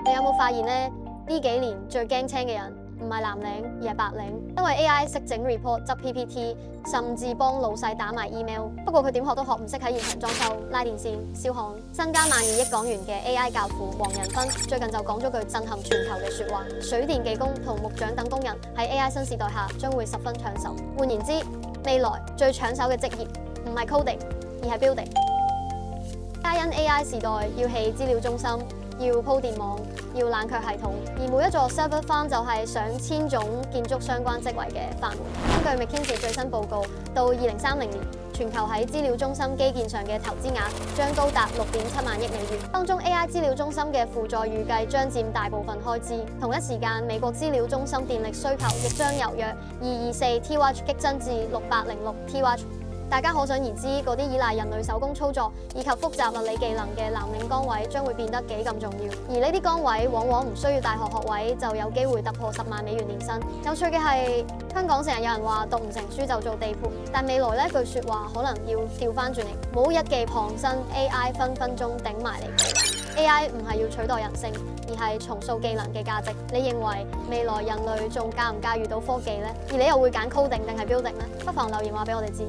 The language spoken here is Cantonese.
你有冇發現呢？呢幾年最驚青嘅人唔係藍領而係白領，因為 AI 識整 report、執 PPT， 甚至幫老細打埋 email。不過佢點學都學唔識喺現場裝修、拉電線、燒焊。身家12000億港元嘅 AI 教父黃仁勳最近就講咗句震撼全球嘅説話：水電技工同木匠等工人喺 AI 新時代下將會十分搶手。換言之，未來最搶手嘅職業唔係 coding， 而係 building。皆因 AI 時代要起資料中心，要鋪電網，要冷卻系統，而每一座 server farm 就係上千種建築相關職位嘅範圍。根據 McKinsey 最新報告，到2030年，全球喺資料中心基建上嘅投資額將高達6.7萬億美元，當中 AI 資料中心嘅輔助預計將佔大部分開支。同一時間，美國資料中心電力需求亦將由約224 TW 激增至606 TW。大家可想而知，嗰啲依賴人類手工操作以及複雜物理技能嘅藍領崗位將會變得幾咁重要。而呢啲崗位往往唔需要大學學位就有機會突破10萬美元年薪。有趣嘅係，香港成日有人話讀唔成書就做地盤，但未來呢句説話可能要調翻轉嚟，唔好一技傍身 ，AI 分分鐘頂埋嚟。AI 唔係要取代人性，而係重塑技能嘅價值。你認為未來人類仲駕唔駕馭到科技呢？而你又會揀 coding 定係 building呢？不妨留言話俾我哋知。